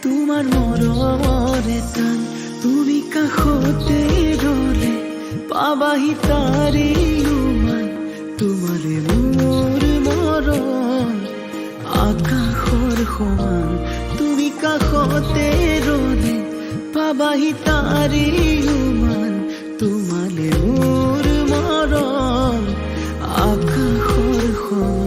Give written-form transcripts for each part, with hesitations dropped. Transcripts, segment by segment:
তোমাৰ মৰমৰে টান তুমি কাষতে ৰলে পাবাহি তাৰে উমান তোমাৰে মোৰ মৰম আকাশৰ সমান তুমি কাষতে ৰলে পাবাহি তাৰে উমান তোমালে মোৰ মৰম আকাশৰ সমান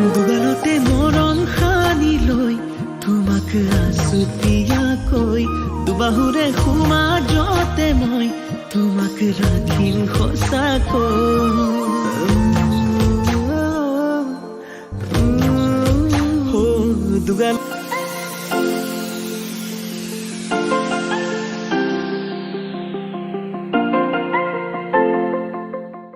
দুগালতে মৰম সানি লৈ তোমাক আছুতীয়াকৈ দুবাহুৰে সমাজতে মই তোমাক ৰাখিম সঁচাকৈ দুগাল